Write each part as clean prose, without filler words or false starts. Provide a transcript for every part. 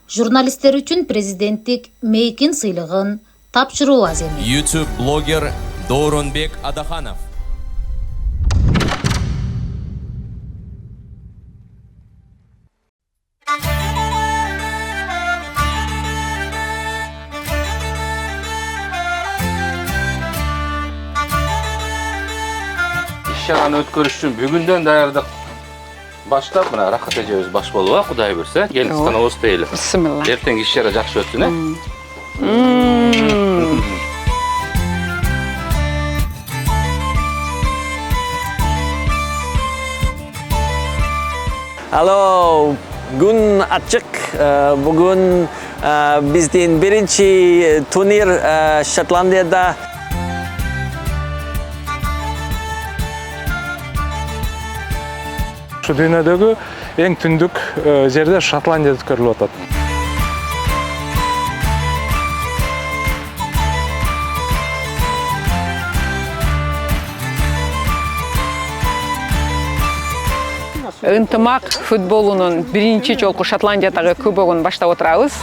Журналисттер үчүн президенттик Мейкин сыйлыгын тапшыруу аземи. YouTube блогер Дооронбек Адаханов. Иш-чараны өткөрүш үчүн бүгүндөн даярдык баштап, мына Рахат эжебиз баш болуп, Кудай буйрса, келиңиз оз дейли. Бисмилла. Эртең иш-чара жакшы өтсүн, э? Алло, күн ачык. Бүгүн биздин биринчи турнир Шотландияда. Şu dünyadagi eng түндүк жерде Шотландияда өткөрүлүп атат. Ынтымак футболунун биринчи жолку Шотландиядагы кубогун баштап отурабыз.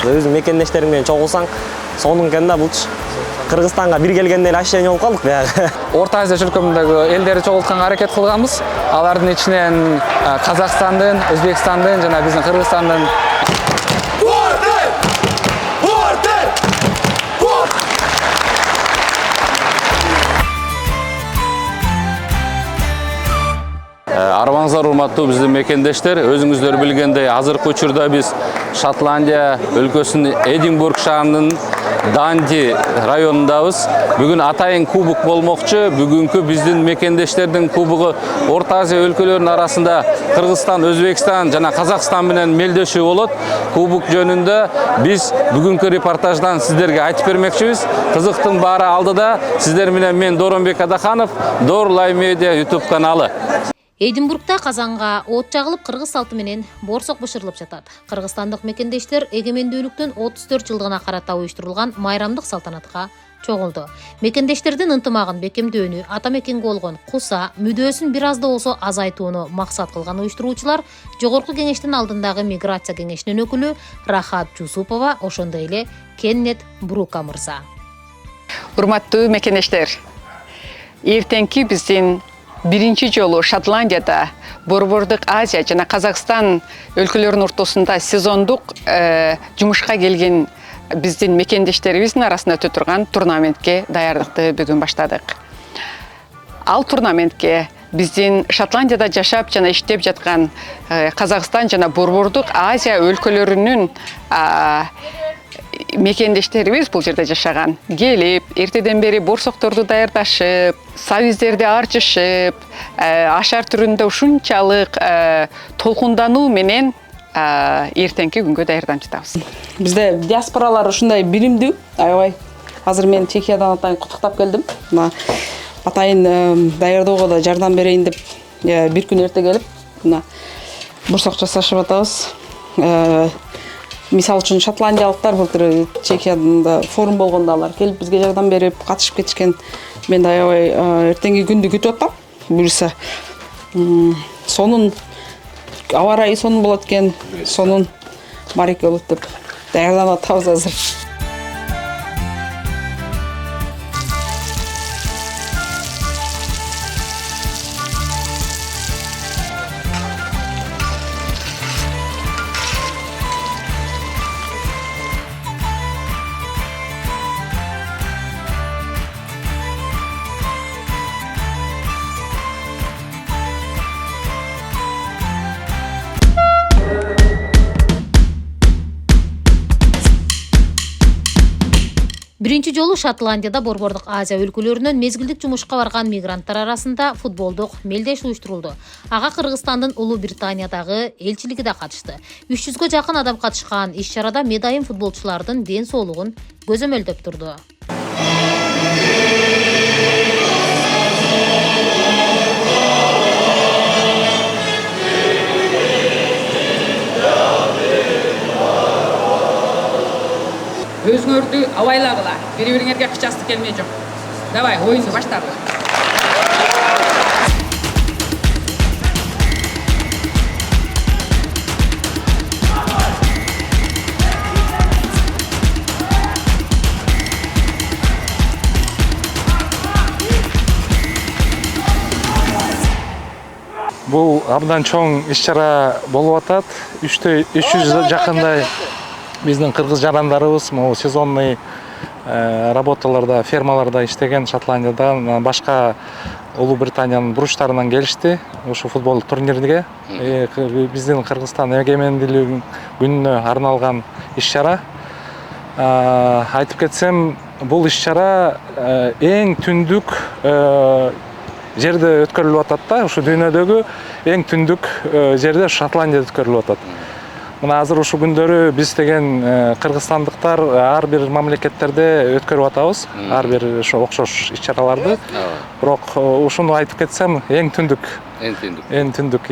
Өзүң мекендештериң менен чогулсаң, сонун экен да булчу. Кыргызстанга бир келгенде эле ощущение болуп калдык баягы. Орта Азия өлкөмүндөгү элдерди чогултканга аракет кылганбыз. Алардын ичинен Казакстандын, Өзбекстандын жана биздин Кыргызстандын Арбаңыздар урматтуу биздин мекендештер, өзүңүздөр билгендей, азыркы учурда биз Шотландия өлкөсүнүн Эдинбург шаарынын Данди районундабыз. Бүгүн атайын кубок болмокчу. Бүгүнкү биздин мекендештердин кубогу Орта Азия өлкөлөрүнүн арасында Кыргызстан, Өзбекстан жана Казакстан менен мелдешүү болот. Кубок жөнүндө биз бүгүнкү репортаждан сиздерге айтып бермекчибиз. Кызыктын баары алдыда. Сиздер менен мен Дооронбек Адаханов, Доор Лайв Медиа YouTube каналы. Эдинбургда казанга от жагылып, кыргыз салты менен борсок бышырылып жатат. Кыргызстандык мекендештер эгемендүүлүктүн 34 жылдыгына карата уюштурулган майрамдык салтанатка чогулду. Мекендештердин ынтымагын бекемдөөнү, ата мекенге болгон куса, мүдөөсүн бир аз да болсо азайтууну максат кылган уюштуруучулар Жогорку кеңештин алдындагы миграция кеңешинин өкүлү Рахат Жусупова, ошондой эле Кеннет Брука мырза. Урматтуу мекендештер, эртеңки биздин биринчи жолу Шотландияда Борбордук Азия жана Казакстан өлкөлөрүнүн ортосунда сезондук жумушка келген биздин мекендештерибиздин арасында өтө турган турнаментке даярдыкты бүгүн баштадык. Ал турнаментке биздин Шотландияда жашап жана иштеп жаткан Казакстан жана Борбордук Азия өлкөлөрүнүн мекендештерибиз бул жерде жашаган келип, эртеден бери борсокторду даярдашып, сабиздерди арчышып, ашар түрүндө ушунчалык толкундануу менен эртеңки күнгө даярданып жатабыз. Бизде диаспоралар ушундай биримдүү, аябай. Азыр мен Чехиядан атайын куттуктап келдим. Мына атайын даярдоого да жардам берейин деп бир күн эрте келип, мына борсок жасашып атабыз. Мисал үчүн шотландиялыктар былтыр Чехияда форум болгондо алар келип бизге жардам берип катышып кетишкен. Мен аябай эртеңки күндү күтүп атам. Буюрса сонун аба ырайы сонун болот экен, сонун мареке болот деп даярданып атабыз азыр. Биринчи жолу Шотландияда Борбордук Азия өлкөлөрүнөн мезгилдик жумушка барган мигранттар арасында футболдук мелдеш уюштурулду. Ага Кыргызстандын Улуу Британиядагы элчилиги да катышты. 300гө жакын адам катышкан иш-чарада медайым футболчулардын ден соолугун көзөмөлдөп турду. өзүңөрдү абайлагыла. Бири-бириңерге кычастык келмей жок. Давай, оюнду баштайлы. Бул абдан чоң иш-чара болуп атат. 300 жакындай биздин кыргыз жарандарыбыз могу сезонный работаларда, фермаларда иштеген Шотландиядан, башка Улуу Британиянын бурчтарынан келишти ушу футбол турнирге. Биздин Кыргызстан эгемендүүлүгүнүн күнүнө арналган иш-чара. Айтып кетсем, бул иш-чара эң түндүк жерде өткөрүлүп атат да, ушу дүйнөдөгү эң түндүк жерде Шотландияда өткөрүлүп атат. Мына азыр ушу күндөрү биз деген кыргызстандыктар ар бир мамлекеттерде өткөрүп атабыз, ар бир ошо окшош иш-чараларды. Бирок ушуну айтып кетсем, эң түндүк. Эң түндүк.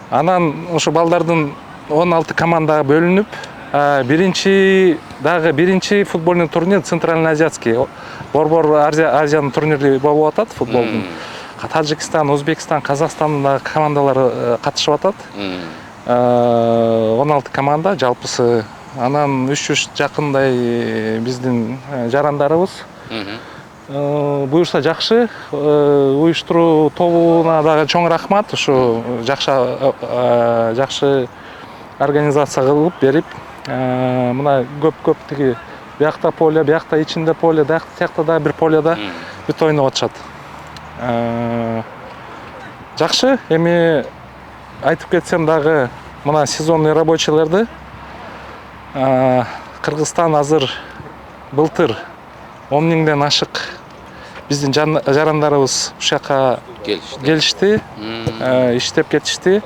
Анан ушу балдардын 16 командага бөлүнүп, биринчи футбольный турнир Центральный Азиатский, Борбор Азиянын турнири болуп атат футболдун. Таджикстан, Өзбекстан, Казакстандагы командалар катышып атат. 16 команда жалпысы. Анан 300 жакындай биздин жарандарыбыз. Буюрса жакшы, уюштуруу тобуна дагы чоң рахмат. Ушу жакшы организация кылып берип, мына көп тиги биякта поле, биякта ичинде поле, тиякта да бир поледа бүт ойноп атышат. Жакшы, эми айтып кетсем дагы мына сезонный рабочийлерди Кыргызстан азыр былтыр 10 миңден ашык биздин жарандарыбыз ушул жака келишти, иштеп кетишти.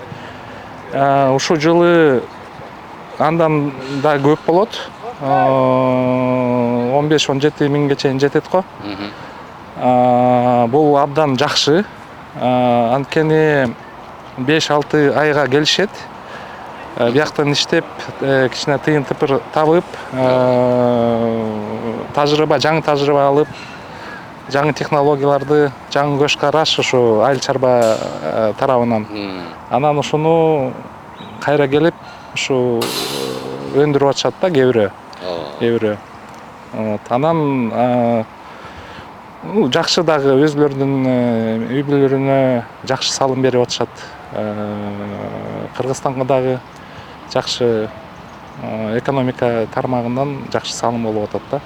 Ушул жылы андан да көп болот. 15-17 миңге чейин жетет го. Бул абдан жакшы. Анткени 5-6 айга келишет. Бияктан иштеп, кичине тыйын тыпыр табып, жаңы тажрыйба алып, жаңы технологияларды, жаңы көз караш ушу айыл чарба тарабынан. Анан ушуну кайра келип, ушу өндүрүп атышат да кээ бирөө. Анан жакшы дагы өзүлөрүнүн үй бүлөлөрүнө жакшы салым берип атышат. Кыргызстанга дагы жакшы экономика тармагынан жакшы салым болуп атат да.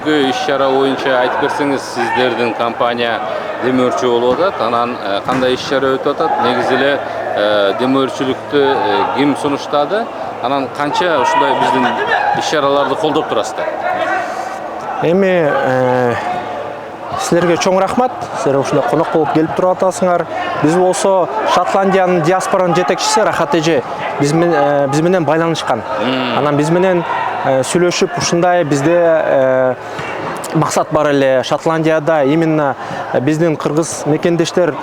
Иш-чара боюнча айтып берсеңиз, сиздердин компания демөөрчү болуп атат. Анан кандай иш-чара өтүп атат? Негизи эле демөөрчүлүктү ким сунуштады? Анан канча ушундай биздин иш-чараларды колдоп турасыздар? Эми силерге чоң рахмат. Силер ушундай конок болуп келип туруп атасыңар. Биз болсо Шотландиянын диаспоранын жетекчиси Рахат эже биз менен байланышкан. Анан биз менен сүйлөшүп, ушундай бизде максат бар эле. Шотландияда именно биздин кыргыз мекендештер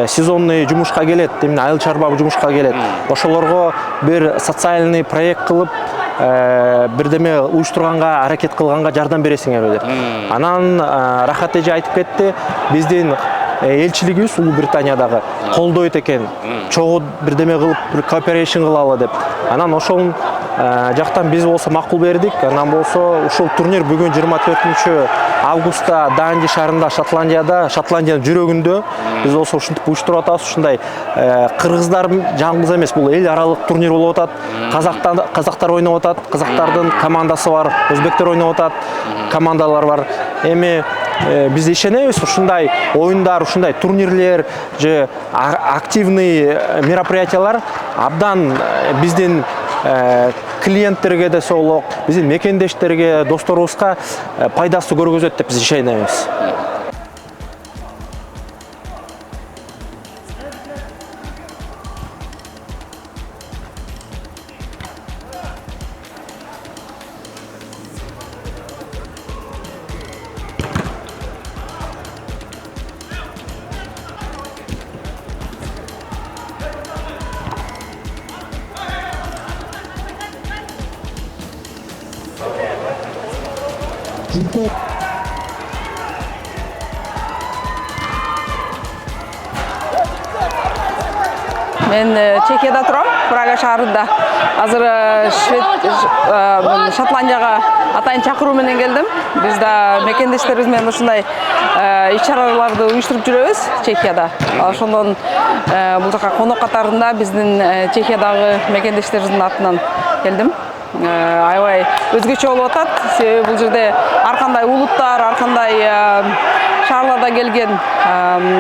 сезонный жумушка келет, именно айыл чарба жумушка келет. Ошолорго бир социальный проект кылып, бирдеме уюштурганга, аракет кылганга жардам бересиңерби деп. Анан Рахат эже айтып кетти, биздин элчилигибиз Улуу Британиядагы колдойт экен. Чогуу бирдеме кылып, бир кооперейшн кылалы деп. Анан ошол жактан биз болсо макул бердик. Анан болсо ушул турнир бүгүн 24 августта Данди шаарында, Шотландиянын жүрөгүндө биз болсо ушинтип уюштуруп атабыз. Ушундай кыргыздар жаңгыз эмес, бул эл аралык турнир болуп атат. Казактар ойноп атат, казактардын командасы бар, өзбектер ойноп атат, командалар бар. Эми биз ишенебиз, ушундай оюндар, ушундай турнирлер же активный мероприятиялар абдан биздин клиенттерге де соолук, биздин мекендештерге, досторубузга пайдасы көргөзөт деп биз ишенебиз. Мен Чехияда турам, Прага шаарында. Азыр Шотландияга атайын чакыруу менен келдим. Биз да мекендештерибиз менен ушундай иш-чараларды уюштуруп жүрөбүз Чехияда. Ошондон бул жака конок катарында биздин Чехиядагы мекендештерибиздин атынан келдим. Аябай өзгөчө болуп атат. Себеби бул жерде ар кандай улуттар, ар кандай шаарлардан келген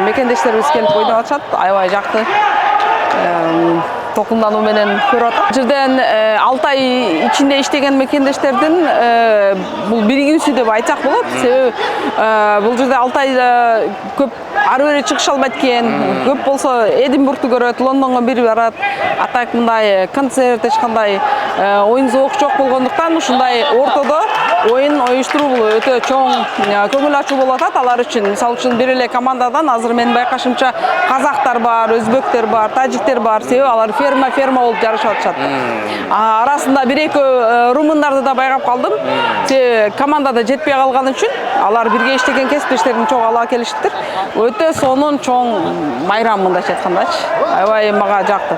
мекендештерибиз келип ойноп атышат. Аябай жакты. Токумдануу менен көрүп атат. Жерден 6 ай ичинде иштеген мекендештердин бул биригүүсү деп айтсак болот. Себеби бул жерде 6 айда көп ары бери чыгыша албайт экен. Көп болсо Эдинбургту көрөт, Лондонго бир барат. Атак мындай концерт, эч кандай оюн зоок жок болгондуктан ушундай ортодо оюн оюштуруу бул өтө чоң көңүл ачуу болуп атат алар үчүн. Мисалы үчүн бир эле командадан азыр менин байкашымча казактар бар, өзбектер бар, тажиктер бар. Себеби алар ферма болуп жарышып атышат. Арасында бир-экөө румындарды да байкап калдым. Себеби командада жетпей калган үчүн алар бирге иштеген кесиптештерин чогуу ала келишиптир. Өтө сонун чоң майрам мындайча айткандачы. Аябай мага жакты.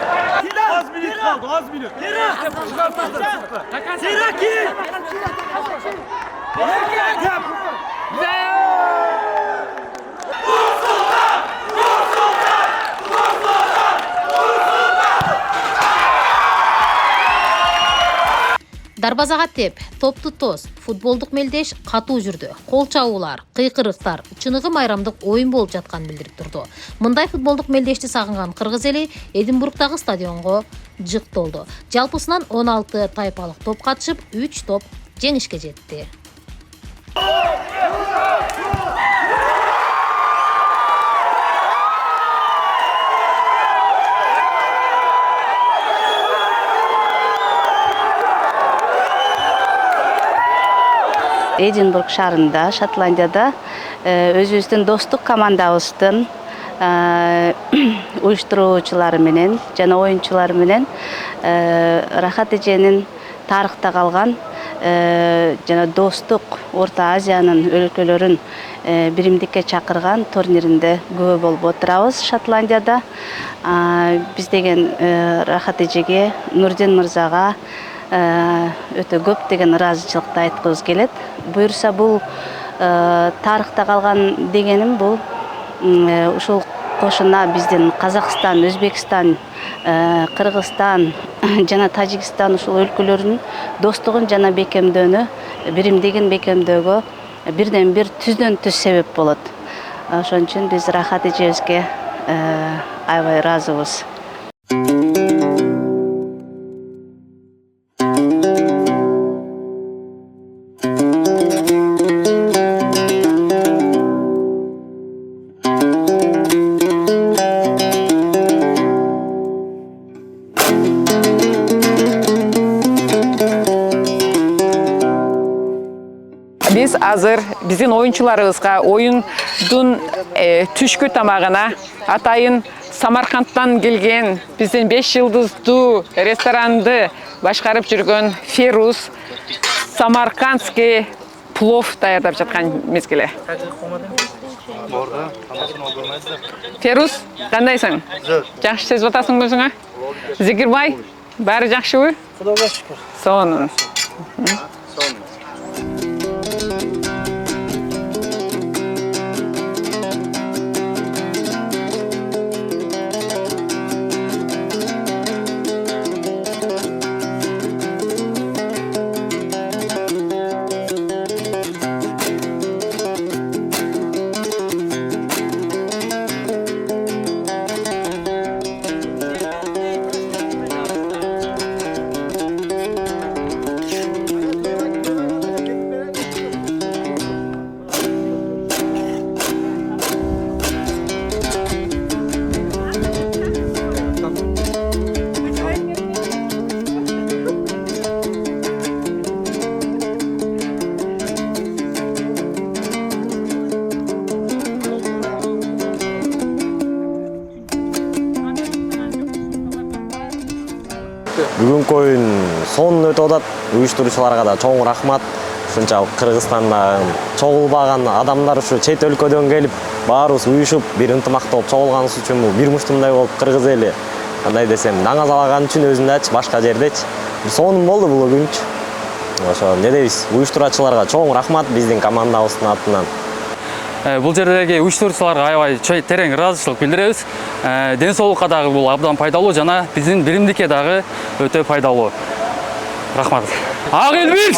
Дарбазага теп, топту тоз, футболдук мелдеш катуу жүрдү. Кол чабуулар, кыйкырыктар, чыныгы майрамдык оюн болуп жатканын билдирип турду. Мындай футболдук мелдешти сагынган кыргыз эли Эдинбургдагы стадионго жыктолду. Жалпысынан 16 тайпалык топ катышып, 3 топ жеңишке жетти. Эдинбург шаарында, Шотландияда өзүбүздүн достук командабыздын уюштуруучулары менен жана оюнчулары менен Рахат эженин тарыхта калган жана достук Орто Азиянын өлкөлөрүн биримдикке чакырган турниринде күбө болуп отурабыз Шотландияда. Биз деген Рахат эжеге, Нурдин мырзага өтө көп деген ыраазычылыкты айткыбыз келет. Буюрса бул тарыхта калган дегеним бул ушул кошуна биздин Казакстан, Өзбекстан, Кыргызстан жана Тажикстан ушул өлкөлөрүнүн достугун жана бекемдөөнү, биримдигин бекемдөөгө бирден бир түздөн түз себеп болот. Ошон үчүн биз Рахат эжебизге аябай ыраазыбыз. Биз азыр биздин оюнчуларыбызга оюндун түшкү тамагына атайын Самаркандтан келген биздин 5 жылдыздуу ресторанды башкарып жүргөн Ферус самаркандский плов даярдап жаткан мезгиле. Ферус, кандайсың? Жакшы сезип атасың өзүңө? Зигирбай, баары жакшыбы? Кудайга шүкүр. Сонун. Бүгүнкү оюн сонун өтүп атат. Уюштуруучуларга да чоң рахмат. ушунчалык Кыргызстанда чогулбаган адамдар ушу чет өлкөдөн келип баарыбыз уюшуп бир ынтымакта болуп чогулганыбыз үчүн бул бир муштумдай болуп кыргыз эли кандай десем даңазалаган үчүн өзүндачы башка жердечи бир сонун болду бул күнчү. Ошо не дейбиз, уюштуруучуларга чоң рахмат биздин командабыздын атынан. Бул жердеги уюштуруучуларга аябай терең ыраазычылык билдиребиз. Ден соолукка дагы бул абдан пайдалуу жана биздин биримдикке дагы өтө пайдалуу. Рахмат. Ак эл бир!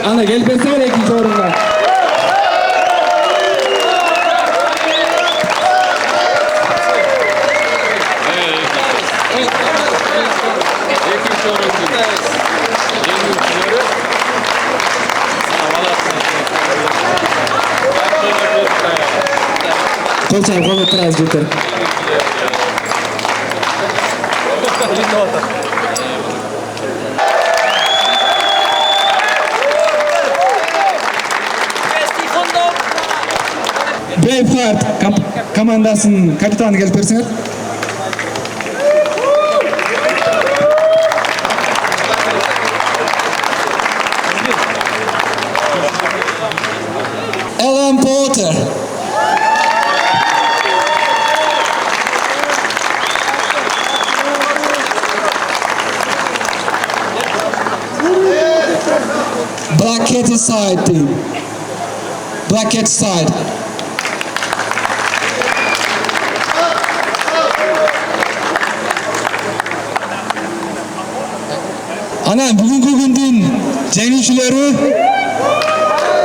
Ana gelip versene ikinci orundan. Kolçan konup biraz götür. Braveheart komandasının kapitanı gelip versinler. Alan Porter. Black Cat side team. Black Cat side. Ana bugünkü gündün jеңүүчүлөрү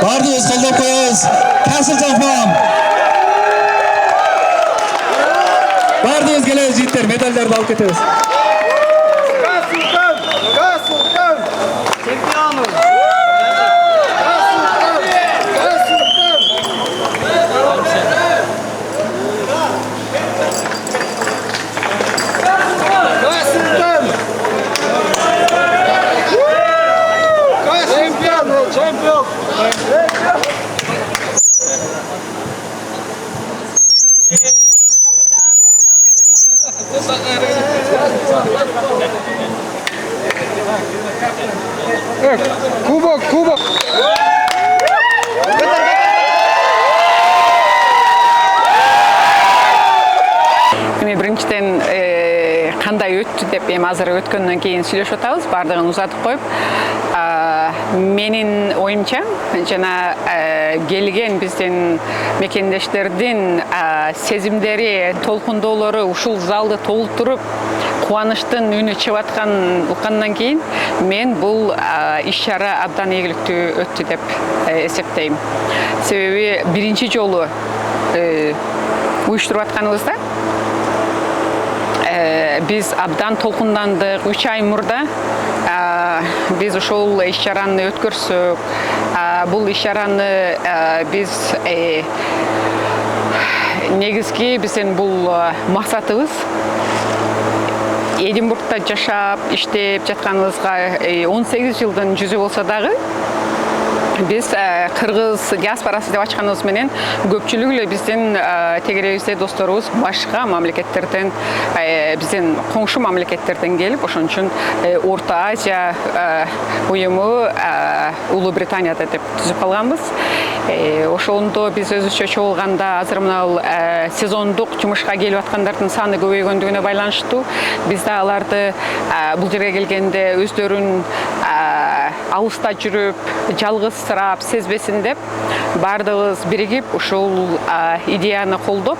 бардыбыз колдоп коебуз. Castleton Farm. Бардыбыз келебиз жигиттер, медалдарды алып кетебиз. Кубок. Биринчиден кандай өттү деп эми азыр өткөндөн кийин сүйлөшүп атабыз, бардыгын узатып коюп. Менин оюмча жана келген биздин мекендештердин сезимдери, толкундоолору ушул залды толтуруп кубанычтын үнү чыгып атканын уккандан кийин мен бул иш-чара абдан ийгиликтүү өттү деп эсептейм. Себеби биринчи жолу уюштуруп атканыбызда биз абдан толкундандык. 3 ай мурда биз ушул иш-чараны өткөрсөк, бул иш-чараны биз негизги биздин бул максатыбыз Эдинбургда жашап, иштеп жатканыбызга 18 жылдын жүзү болсо дагы биз кыргыз диаспорасы деп ачканыбыз менен көпчүлүгү эле биздин тегеребизде досторубуз башка мамлекеттерден, биздин коңшу мамлекеттерден келип, ошон үчүн Орто Азия уюму Улуу Британияда деп түзүп калганбыз. Ошондо биз өзүчө чогулганда азыр мына сезондук жумушка келип аткандардын саны көбөйгөндүгүнө байланыштуу биз да аларды бул жерге келгенде өздөрүн алыста жүрүп, жалгызсырап сезбесин деп бардыгыбыз биригип ушул идеяны колдоп,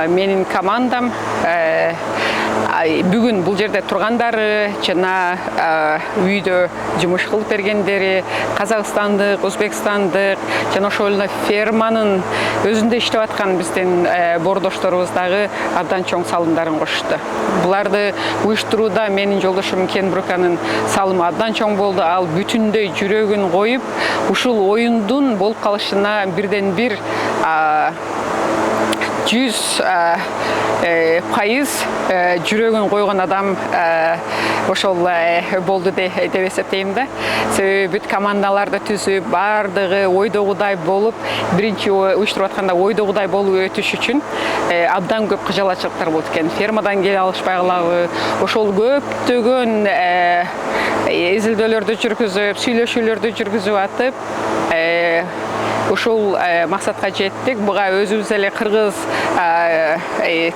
менин командам бүгүн бул жерде тургандары жана үйдө жумуш кылып бергендери Казакстандык, Өзбекстандык жана ошол эле ферманын өзүндө иштеп аткан биздин боордошторубуз дагы абдан чоң салымдарын кошту. Буларды уюштурууда менин жолдошум Кен Бруканын салымы абдан чоң болду. Ал бүтүндөй жүрөгүн коюп, ушул оюндун болуп калышына бирден бир 100% жүрөгүн койгон адам ошол болду деп эсептейм да. Себеби бүт командаларды түзүп, бардыгы ойдогудай болуп, биринчи уюштуруп атканда ойдогудай болуп өтүш үчүн абдан көп кыжалачылыктар болот экен. Фермадан келе алышпай калабы, ошол көптөгөн изилдөөлөрдү жүргүзүп, сүйлөшүүлөрдү жүргүзүп атып, ушул максатка жеттик. Буга өзүбүз эле кыргыз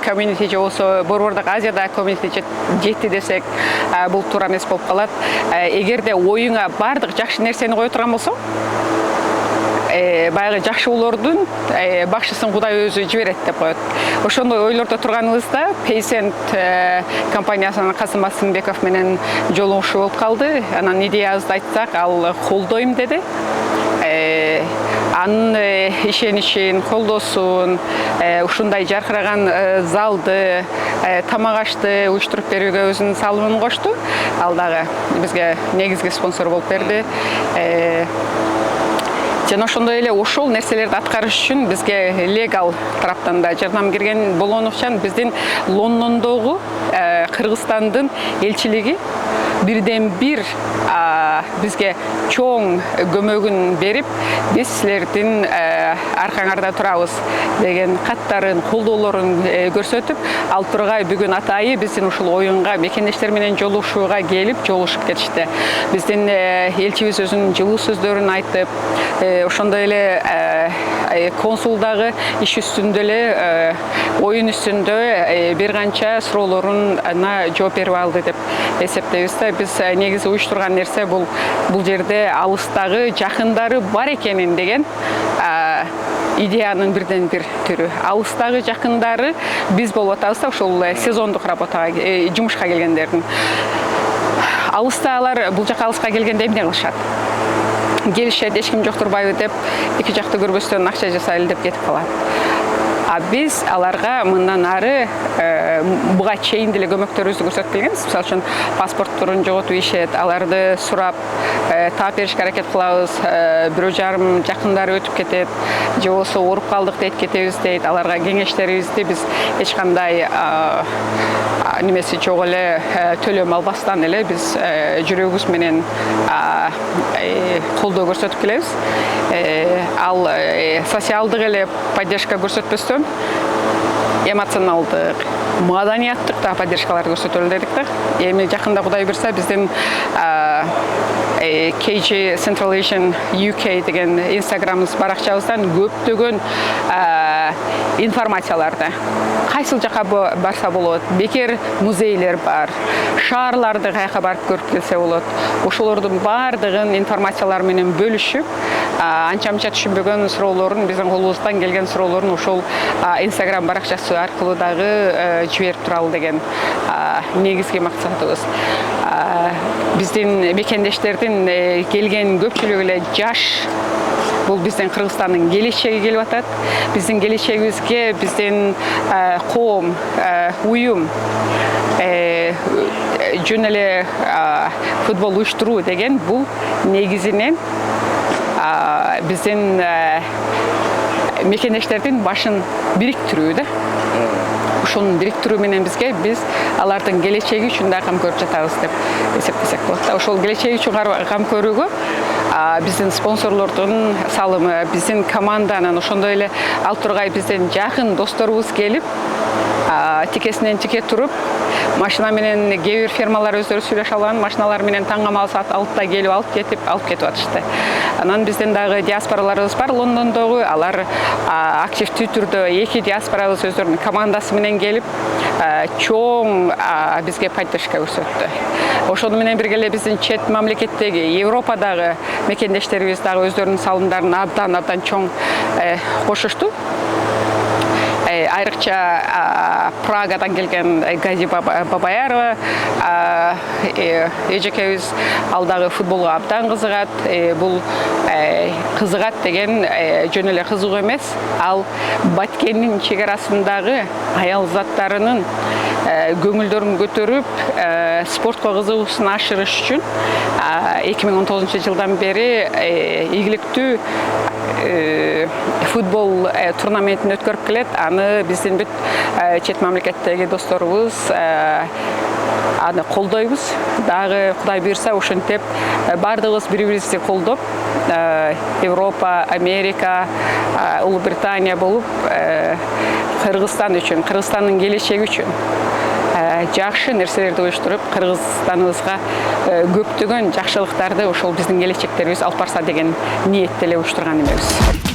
комьюнити же болсо Борбордук Азияда комьюнити жетти десек, бул туура эмес болуп калат. Эгерде оюңа бардык жакшы нерсени кое турган болсоң, баягы жакшылоордун бакшысын Кудай өзү жиберет деп коет. Ошондой ойлордо турганыбызда Paysent компаниясынын Касым Асымбеков менен жолугушуу болуп калды. Анан идеябызды айтсак, ал колдойм деди. Анын ишенишин, колдоосун, ушундай жаркыраган залды, тамак ашты уюштуруп берүүгө өзүнүн салымын кошту. Ал дагы бизге негизги спонсор болуп берди. Жана ошондой эле ошол нерселерди аткарыш үчүн бизге легал тараптан да жардам берген болгондуктан биздин Лондондогу Кыргызстандын элчилиги бирден бир бизге чоң көмөгүн берип, биз силердин аркаңарда турабыз деген каттарын, колдоолорун көрсөтүп, ал тургай бүгүн атайы биздин ушул оюнга мекендештер менен жолугушууга келип, жолугушуп кетишти. Биздин элчибиз өзүнүн жылуу сөздөрүн айтып, ошондой эле консул дагы иш үстүндө эле оюн үстүндө бир канча суроолоруна жооп берип алды деп эсептейбиз да. Биз негизи уюштурган нерсе бул жерде алыстагы жакындары бар экенин деген идеянын бирден бир түрү. Алыстагы жакындары биз болуп атабыз да, ошол сезондук работага, жумушка келгендердин. Алыстагылар бул жака алыска келгенде эмне кылышат? Келишет, эч ким жоктурбайбы деп, эки жакты көрбөстөн акча жасайлы деп кетип калат. Биз аларга мындан ары буга чейин деле көмөктөрүбүздү көрсөтүп келебиз. Мисалы үчүн паспортторун жоготуп ишет, аларды сурап таап беришке аракет кылабыз. Бирөө жарым жакындары өтүп кетет, же болбосо ооруп калдык дейт, кетебиз дейт. Аларга кеңештерибизди биз эч кандай немеси жок эле төлөм албастан эле биз жүрөгүбүз менен колдоо көрсөтүп келебиз. Ал социалдык эле поддержка көрсөтпөстөн эмоционалдык, маданияттык да поддержкаларды көрсөтөлү дедик да. Эми жакында Кудай буйрса биздин KG Central Asian UK деген инстаграмыбыз баракчабыздан көптөгөн информацияларды, кайсыл жака барса болот, бекер музейлер бар, шаарларды каяка барып көрүп келсе болот. Ошолордун бардыгын информациялар менен бөлүшүп, анча-мынча түшүнбөгөн суроолорун, биздин колубуздан келген суроолорун ошол инстаграм баракчасы аркылуу дагы жиберип туралы деген негизги максатыбыз. Биздин мекендештердин келген көпчүлүгү эле жаш. Бул биздин Кыргызстандын келечеги келип атат. Биздин келечегибизге биздин коом, уюм жөн эле футбол уюштуруу деген бул негизинен биздин мекендештердин башын бириктирүү да. Ошонун бириктирүү менен биз алардын келечеги үчүн да кам көрүп жатабыз деп эсептесек болот. Ошол келечеги үчүн кам көрүүгө биздин спонсорлордун салымы, биздин команданын, ошондой эле ал тургай биздин жакын досторубуз келип, тикесинен тике туруп, машина менен кээ бир фермалар өздөрү сүйлөшө алган машиналар менен таңгамал саат 6-да келип алып кетип атышты. Анан биздин дагы диаспораларыбыз бар Лондондогу, алар активдүү түрдө эки диаспорабыз өздөрүнүн командасы менен келип, чоң бизге поддержка көрсөттү. Ошону менен бирге эле биздин чет мамлекеттеги, Европадагы мекендештерибиз дагы өздөрүнүн салымдарын абдан чоң кошушту. айрыкча Прагадан келген Гази Бабаярова эжекебиз алдагы футболго абдан кызыгат. Бул кызыгат деген жөн эле кызыгуу эмес, ал Баткендин чегарасындагы аял заттарынын көңүлдөрүн көтөрүп, спортко кызыгуусун ашырыш үчүн 2019 жылдан бери ийгиликтүү футбол турнаментин өткөрүп келет. Аны биздин бүт чет мамлекеттеги досторубуз аны колдойбуз. Дагы Кудай буйрса ошентип бардыгыбыз бири-бирибизди колдоп, Европа, Америка, Улуу Британия болуп, Кыргызстан үчүн, Кыргызстандын келечеги үчүн жакшы нерселерди уюштуруп, Кыргызстаныбызга көптөгөн жакшылыктарды ошол биздин келечектерибиз алып барса деген ниетте эле уюштурган эмебиз.